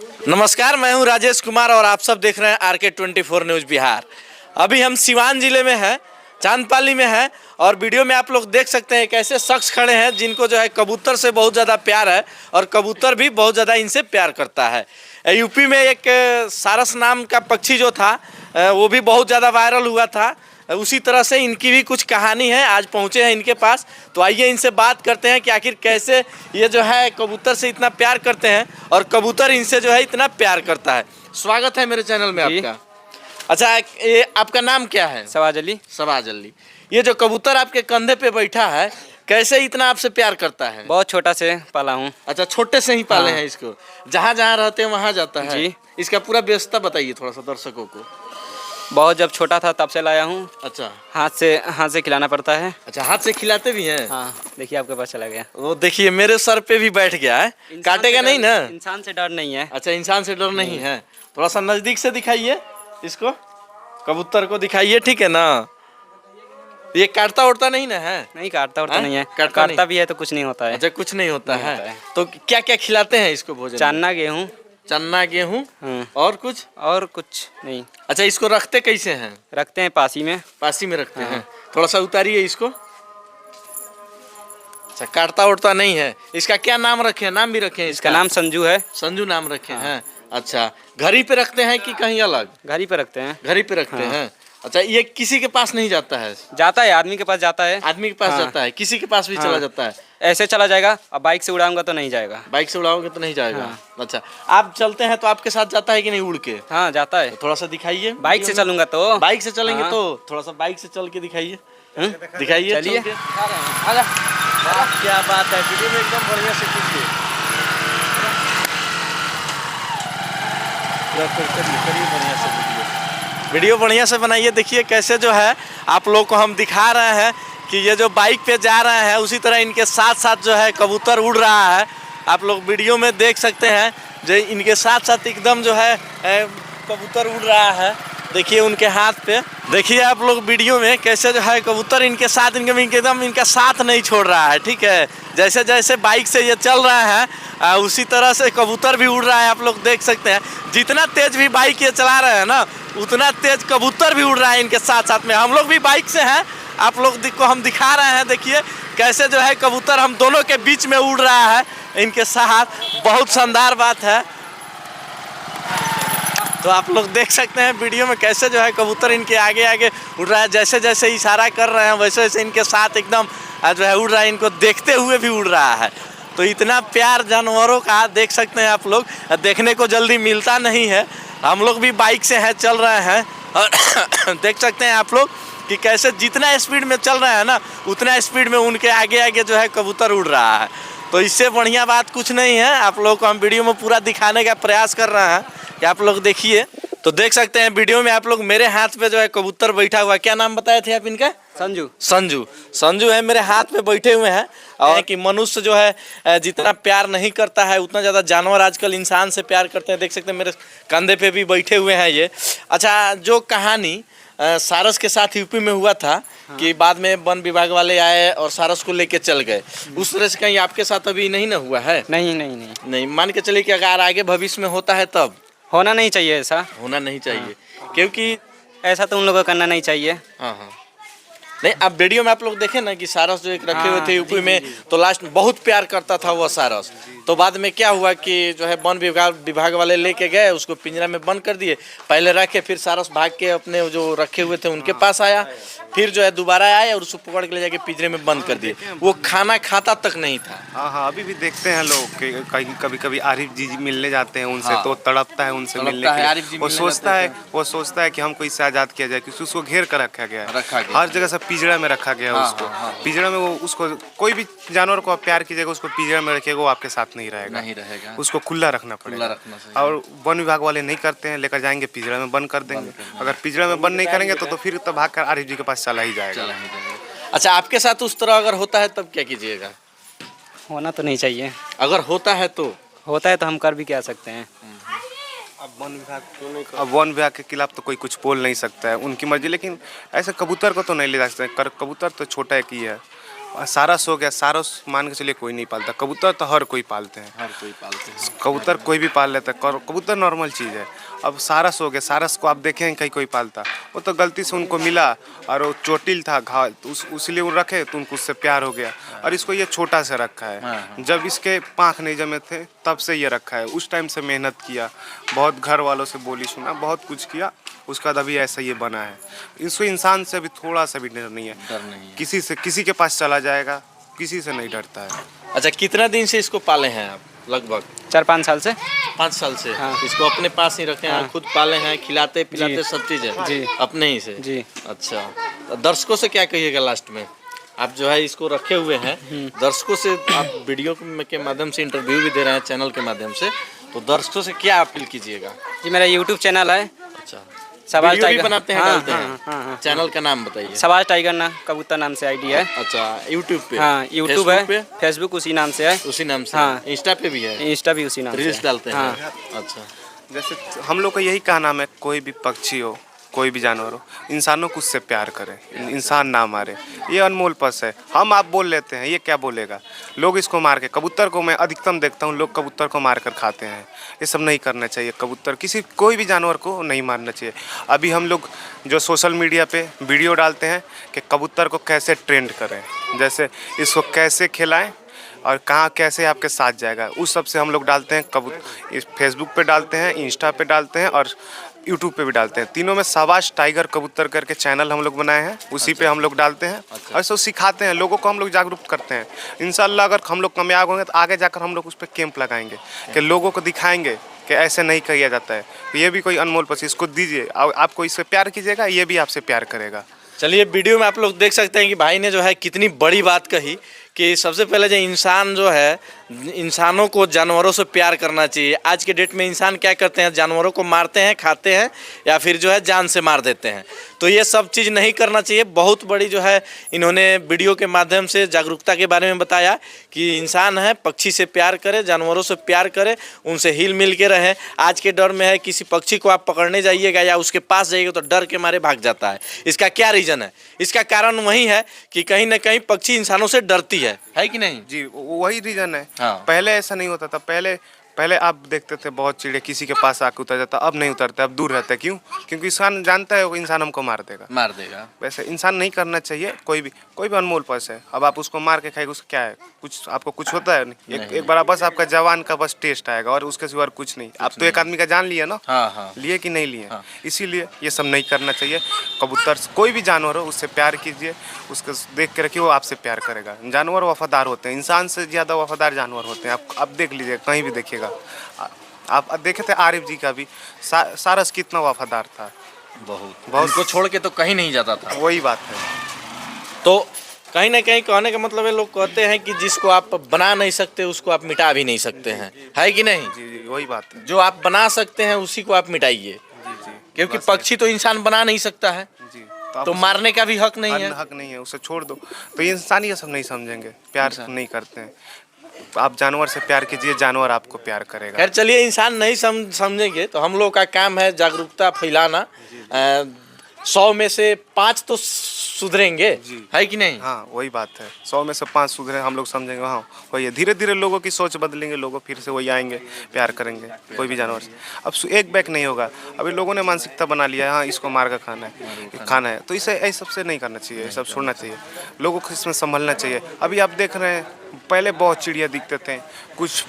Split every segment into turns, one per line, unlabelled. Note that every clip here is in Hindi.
नमस्कार, मैं हूं राजेश कुमार और आप सब देख रहे हैं RK24 न्यूज़ बिहार। अभी हम सिवान जिले में हैं, चांदपाली में हैं और वीडियो में आप लोग देख सकते हैं एक ऐसे शख्स खड़े हैं जिनको जो है कबूतर से बहुत ज़्यादा प्यार है और कबूतर भी बहुत ज़्यादा इनसे प्यार करता है। यूपी में एक सारस नाम का पक्षी जो था वो भी बहुत ज़्यादा वायरल हुआ था। उसी तरह से इनकी भी कुछ कहानी है, आज पहुंचे हैं इनके पास, तो आइए इनसे बात करते हैं कि आखिर कैसे ये जो है कबूतर से इतना प्यार करते हैं और कबूतर इनसे जो है इतना प्यार करता है। स्वागत है मेरे चैनल में आपका। अच्छा, ये आपका नाम क्या है?
सवाज अली।
सवाज अली। ये जो कबूतर आपके कंधे पे बैठा है कैसे इतना आपसे प्यार करता है?
बहुत छोटा से पाला हूँ।
अच्छा, छोटे से ही पाले हैं इसको, जहाँ जहाँ रहते हैं वहाँ जाता है
जी।
इसका पूरा व्यवस्था बताइए थोड़ा सा दर्शकों को।
बहुत जब छोटा था तब से लाया हूँ।
अच्छा,
हाथ से खिलाना पड़ता है।
अच्छा, हाथ से खिलाते भी हैं?
हाँ, देखिए आपके पास चला गया।
वो देखिए मेरे सर पे भी बैठ गया है, काटेगा नहीं ना?
इंसान से डर नहीं है।
अच्छा, इंसान से डर नहीं है। थोड़ा सा नजदीक से दिखाइए इसको, कबूतर को दिखाइए, ठीक है ना? ये काटता उड़ता नहीं ना है?
नहीं काटता उड़ता नहीं है।
काटता
काटता भी है तो कुछ नहीं होता है।
अच्छा, कुछ नहीं होता
नहीं
है।
होता है।
तो क्या क्या खिलाते हैं इसको भोजन में?
चान्ना गेहूँ।
चन्ना गेहूँ
हाँ।
और कुछ?
और कुछ नहीं।
अच्छा, इसको रखते कैसे हैं?
रखते हैं पासी में।
पासी में रखते हैं। थोड़ा सा उतारिए इसको। अच्छा, काटता उड़ता नहीं है। इसका क्या नाम रखे हैं? नाम भी रखे हैं
इसका नाम संजू है।
संजू नाम रखे हैं। अच्छा, घर ही पे रखते हैं कि कहीं अलग?
घर ही पे रखते हैं।
घर ही पे रखते हैं। अच्छा, ये किसी के पास नहीं जाता है?
जाता है, आदमी के पास जाता है।
आदमी के पास जाता है, किसी के पास भी चला जाता है?
ऐसे चला जाएगा, अब बाइक से उड़ाऊंगा तो नहीं जाएगा।
बाइक से उड़ाओगे तो नहीं जाएगा। अच्छा, आप चलते हैं तो आपके साथ जाता है कि नहीं उड़ के?
हाँ, जाता है।
थोड़ा सा दिखाइए।
बाइक से चलूंगा तो।
बाइक से चलेंगे तो थोड़ा सा बाइक से चल के दिखाइए। दिखाइए,
चलिए।
चल के। आजा। वाह, क्या बात है, वीडियो में एकदम बढ़िया से कीजिए। करिए बढ़िया से वीडियो बढ़िया से बनाइए। देखिए कैसे जो है आप लोग को हम दिखा रहे हैं कि ये जो बाइक पे जा रहे हैं उसी तरह इनके साथ साथ जो है कबूतर उड़ रहा है। आप लोग वीडियो में देख सकते हैं जो इनके साथ साथ एकदम जो है कबूतर उड़ रहा है। देखिए उनके हाथ पे, देखिए आप लोग वीडियो में कैसे जो है कबूतर इनके साथ एकदम इनका साथ नहीं छोड़ रहा है, ठीक है? जैसे जैसे बाइक से ये चल रहा है उसी तरह से कबूतर भी उड़ रहा है। आप लोग देख सकते हैं जितना तेज भी बाइक ये चला रहे हैं ना उतना तेज कबूतर भी उड़ रहा है इनके साथ साथ में। हम लोग भी बाइक से हैं, आप लोग को हम दिखा रहे हैं। देखिए कैसे जो है कबूतर हम दोनों के बीच में उड़ रहा है इनके साथ। बहुत शानदार बात है। तो आप लोग देख सकते हैं वीडियो में कैसे जो है कबूतर इनके आगे आगे उड़ रहा है। जैसे जैसे इशारा कर रहे हैं वैसे वैसे इनके साथ एकदम जो है उड़ रहा है, इनको देखते हुए भी उड़ रहा है। तो इतना प्यार जानवरों का देख सकते हैं आप लोग, देखने को जल्दी मिलता नहीं है। हम लोग भी बाइक से हैं, चल रहे हैं और देख सकते हैं आप लोग कि कैसे जितना स्पीड में चल रहे हैं ना उतना स्पीड में उनके आगे आगे जो है कबूतर उड़ रहा है। तो इससे बढ़िया बात कुछ नहीं है। आप लोग को हम वीडियो में पूरा दिखाने का प्रयास कर रहे हैं कि आप लोग देखिए। तो देख सकते हैं वीडियो में आप लोग मेरे हाथ पे जो है कबूतर बैठा हुआ है। क्या नाम बताए थे आप इनका?
संजू।
संजू। संजू है मेरे हाथ में बैठे हुए हैं। और कि मनुष्य जो है जितना प्यार नहीं करता है उतना ज़्यादा जानवर आजकल इंसान से प्यार करते हैं। देख सकते हैं मेरे कंधे पे भी बैठे हुए हैं ये। अच्छा, जो कहानी सारस के साथ यूपी में हुआ था कि बाद में वन विभाग वाले आए और सारस को लेके चल गए, उस तरह से कहीं आपके साथ अभी नहीं ना हुआ है?
नहीं नहीं नहीं
नहीं, मान के चलिए कि अगर आगे भविष्य में होता है तब?
होना नहीं चाहिए ऐसा।
होना नहीं चाहिए क्योंकि
ऐसा तो उन लोगों को करना नहीं चाहिए।
हाँ हाँ, नहीं, अब वीडियो में आप लोग देखे ना कि सारस जो एक रखे हुए थे यूपी में, तो लास्ट बहुत प्यार करता था वो सारस। तो बाद में क्या हुआ कि जो है वन विभाग वाले लेके गए, उसको पिंजरा में बंद कर दिए। पहले रखे, फिर सारस भाग के अपने जो रखे हुए थे उनके पास आया, फिर जो है दोबारा आया और उसको पकड़ के ले जाके पिंजरे में बंद कर दिए। वो खाना खाता तक नहीं था।
हाँ हाँ, अभी भी देखते हैं लोग कहीं कभी कभी आरिफ जी मिलने जाते हैं उनसे, तो तड़पता है उनसे मिलने के लिए। वो सोचता है कि हमको इससे आज़ाद किया जाए, क्योंकि उसको घेर कर रखा गया है। हर जगह से पिंजरा में रखा गया है उसको। पिंजरा में वो उसको कोई भी जानवर को आप प्यार कीजिएगा उसको पिंजरा में रखिएगा, वो आपके साथ नहीं रहेगा। उसको खुला रखना पड़ेगा। और वन विभाग वाले नहीं करते हैं, लेकर जाएंगे पिंजरा में बंद कर देंगे। अगर पिंजरा में बंद नहीं करेंगे तो फिर तो भाग कर आरिफ जी के पास चला ही जाएगा।
अच्छा, आपके साथ उस तरह अगर होता है तब क्या कीजिएगा?
होना तो नहीं चाहिए।
अगर होता है तो
हम कर भी क्या सकते हैं।
अब वन विभाग के खिलाफ तो कोई कुछ बोल नहीं सकता है, उनकी मर्जी। लेकिन ऐसे कबूतर को तो नहीं ले जा सकते। कबूतर तो छोटा एक ही है, सारस हो गया, सारस मान के चलिए कोई नहीं पालता, कबूतर तो हर कोई पालते हैं,
हर कोई पालते हैं।
कबूतर कोई भी पाल लेता है, कबूतर नॉर्मल चीज़ है। अब सारस हो गया, सारस को आप देखें कहीं कोई पालता, वो तो गलती से उनको मिला और वो चोटिल था घाव, तो उसलिए वो रखे तो उनको उससे प्यार हो गया। और इसको ये छोटा सा रखा है, जब इसके पाँख नहीं जमे थे तब से ये रखा है। उस टाइम से मेहनत किया, बहुत घर वालों से बोली सुना, बहुत कुछ किया, उसका बाद अभी ऐसा ये बना है। इसको इंसान से अभी थोड़ा सा भी डर नहीं है,
डर नहीं है।
किसी से किसी के पास चला जाएगा, किसी से नहीं डरता है।
अच्छा, कितना दिन से इसको पाले हैं आप? लगभग
4-5 साल से।
5 साल से।
हाँ।
इसको अपने पास ही रखे हैं?
हाँ।
खुद पाले हैं, खिलाते पिलाते
जी।
सब चीज़ है?
जी।
अपने ही से?
जी।
अच्छा, तो दर्शकों से क्या कहिएगा लास्ट में? आप जो है इसको रखे हुए हैं, दर्शकों से आप वीडियो के माध्यम से इंटरव्यू भी दे रहे हैं चैनल के माध्यम से, तो दर्शकों से क्या अपील कीजिएगा?
जी, मेरा यूट्यूब चैनल है,
अच्छा,
सवाज
वीडियो भी
टाइगर
बनाते हैं,
हाँ,
डालते
हाँ,
हैं?
हाँ।
चैनल का नाम बताइए।
सवाज टाइगर ना कबूतर नाम से आईडी है।
अच्छा, यूट्यूब पे?
हाँ, यूट्यूब
फेसबुक पे?
है, फेसबुक उसी नाम से है,
उसी नाम से?
हाँ।
इंस्टा पे भी है?
इंस्टा भी उसी नाम से
रील्स
है।
डालते हैं?
हाँ।
अच्छा,
जैसे हम लोग का यही कहना है, कोई भी पक्षी हो, कोई भी जानवर हो, इंसानों को उससे प्यार करें, इंसान ना मारे, ये अनमोल पस है। हम आप बोल लेते हैं, ये क्या बोलेगा? लोग इसको मार के, कबूतर को मैं अधिकतम देखता हूँ, लोग कबूतर को मार कर खाते हैं। ये सब नहीं करना चाहिए, कबूतर कोई भी जानवर को नहीं मारना चाहिए। अभी हम लोग जो सोशल मीडिया पे वीडियो डालते हैं कि कबूतर को कैसे ट्रेंड करें, जैसे इसको कैसे खिलाएं और कहाँ कैसे आपके साथ जाएगा, उस सब से हम लोग डालते हैं। इस फेसबुक पे डालते हैं, इंस्टा पे डालते हैं और यूट्यूब पे भी डालते हैं। तीनों में सवाज टाइगर कबूतर करके चैनल हम लोग बनाए हैं, उसी पे हम लोग डालते हैं और इसको सिखाते हैं, लोगों को हम लोग जागरूक करते हैं। इंशाल्लाह अगर हम लोग कामयाब होंगे तो आगे जाकर हम लोग उस पर कैंप लगाएंगे कि लोगों को दिखाएंगे कि ऐसे नहीं किया जाता है। ये भी कोई अनमोल पक्षी, इसको दीजिए, आपको इससे प्यार कीजिएगा, ये भी आपसे प्यार करेगा।
चलिए, वीडियो में आप लोग देख सकते हैं कि भाई ने जो है कितनी बड़ी बात कही कि सबसे पहले जो इंसान जो है, इंसानों को जानवरों से प्यार करना चाहिए। आज के डेट में इंसान क्या करते हैं, जानवरों को मारते हैं, खाते हैं या फिर जो है जान से मार देते हैं। तो ये सब चीज़ नहीं करना चाहिए। बहुत बड़ी जो है इन्होंने वीडियो के माध्यम से जागरूकता के बारे में बताया कि इंसान है, पक्षी से प्यार करे, जानवरों से प्यार करे, उनसे हिल मिल के रहें। आज के डर में है, किसी पक्षी को आप पकड़ने जाइएगा या उसके पास जाइएगा तो डर के मारे भाग जाता है। इसका क्या रीज़न है? इसका कारण वही है कि कहीं ना कहीं पक्षी इंसानों से डरती है कि नहीं?
जी, वही रीजन है।
हाँ।
पहले ऐसा नहीं होता था, पहले आप देखते थे बहुत चिड़िया किसी के पास आके उतर जाता, अब नहीं उतरता, अब दूर रहता है। क्यों? क्योंकि इंसान जानता है वो इंसान हमको मार देगा। वैसे इंसान नहीं करना चाहिए, कोई भी अनमोल पस है। अब आप उसको मार के खाएगा, उसका क्या है? कुछ आपको कुछ होता है नहीं। एक बार बस आपका जवान का बस टेस्ट आएगा और उसके सिवा कुछ नहीं। आप तो एक आदमी का जान लिया ना, लिए कि नहीं लिए? इसीलिए ये सब नहीं करना चाहिए। कबूतर कोई भी जानवर हो, उससे प्यार कीजिए, उसको देख के रखिए, वो आपसे प्यार करेगा। जानवर वफादार होते हैं, इंसान से ज़्यादा वफादार जानवर होते हैं। आप देख लीजिए, कहीं भी देखिएगा। आप देखे थे आरिफ जी का भी, सारस कितना वफादार था,
बहुत उनको छोड़ के तो कहीं नहीं जाता था।
वही बात है।
तो कहीं ना कहीं कहने का मतलब है, लोग कहते हैं कि जिसको आप बना नहीं सकते उसको आप मिटा भी नहीं सकते हैं, है कि नहीं?
जी, वही बात है।
जो आप बना सकते हैं उसी को आप मिटाइए, क्योंकि पक्षी तो इंसान बना नहीं सकता है, तो मारने का भी हक नहीं है।
हक नहीं है, उसे छोड़ दो। तो इंसान ये सब नहीं समझेंगे, प्यार नहीं करते हैं। आप जानवर से प्यार कीजिए, जानवर आपको प्यार करेगा।
खैर चलिए, इंसान नहीं समझेंगे तो हम लोग का काम है जागरूकता फैलाना। 100 में से 5 तो सुधरेंगे, है कि नहीं?
हाँ, वही बात है। 100 में से 5 सुधरे, हम लोग समझेंगे। हाँ, वही है। धीरे धीरे लोगों की सोच बदलेंगे, लोगों फिर से वही आएंगे, प्यार करेंगे कोई भी जानवर से। अब एक बैक नहीं होगा। अभी लोगों ने मानसिकता बना लिया है, हाँ इसको मार कर खाना है, तो इसे ऐसा सबसे नहीं करना चाहिए, सब छोड़ना चाहिए। लोगों को इसमें संभलना चाहिए। अभी आप देख रहे हैं, पहले बहुत चिड़िया दिखते थे, कुछ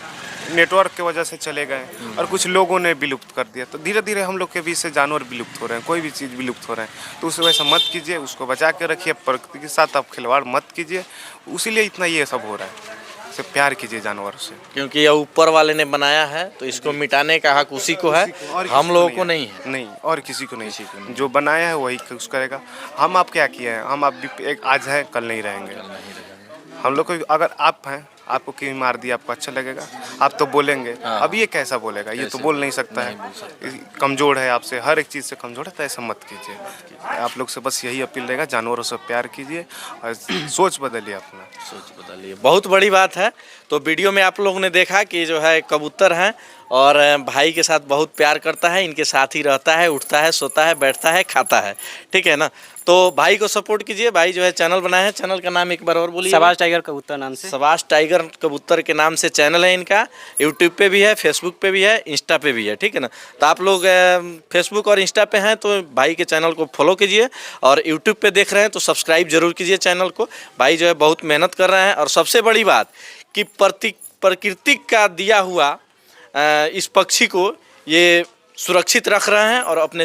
नेटवर्क की वजह से चले गए और कुछ लोगों ने विलुप्त कर दिया। तो धीरे धीरे हम लोग के बीच से जानवर विलुप्त हो रहे हैं, कोई भी चीज़ विलुप्त हो रहे हैं। तो उसे वैसा मत कीजिए, उसको बचा के रखिए, प्रकृति के साथ आप खिलवाड़ मत कीजिए। उसीलिए इतना ये सब हो रहा है। से प्यार कीजिए जानवर से,
क्योंकि ये ऊपर वाले ने बनाया है, तो इसको मिटाने का हक उसी को है, हम लोगों को नहीं है।
नहीं, और किसी को नहीं। जो बनाया है वही कुछ करेगा। हम आप क्या किए हैं? हम आप भी एक आज हैं, कल नहीं रहेंगे। हम लोग को अगर आप हैं, आपको क्यों मार दिया, आपको अच्छा लगेगा? आप तो बोलेंगे। अब ये कैसा बोलेगा? ये तो बोल नहीं सकता है, कमज़ोर है आपसे, हर एक चीज़ से कमज़ोर है। तो ऐसा मत कीजिए। आप लोग से बस यही अपील रहेगा, जानवरों से प्यार कीजिए और सोच बदलिए, अपना सोच बदलिए।
बहुत बड़ी बात है। तो वीडियो में आप लोगों ने देखा कि जो है कबूतर हैं और भाई के साथ बहुत प्यार करता है, इनके साथ ही रहता है, उठता है, सोता है, बैठता है, खाता है, ठीक है ना। तो भाई को सपोर्ट कीजिए। भाई जो है चैनल बनाया है, चैनल का नाम एक बार और बोलिए।
सबाज टाइगर कबूतर नाम से।
सबाज टाइगर कबूतर के नाम से चैनल है इनका। यूट्यूब पे भी है, फेसबुक पे भी है, इंस्टा पे भी है, ठीक है ना। तो आप लोग फेसबुक और इंस्टा पे हैं तो भाई के चैनल को फॉलो कीजिए, और यूट्यूब पे देख रहे हैं तो सब्सक्राइब जरूर कीजिए चैनल को। भाई जो है बहुत मेहनत कर रहे हैं, और सबसे बड़ी बात कि प्रकृति का दिया हुआ इस पक्षी को ये सुरक्षित रख रहे हैं और अपने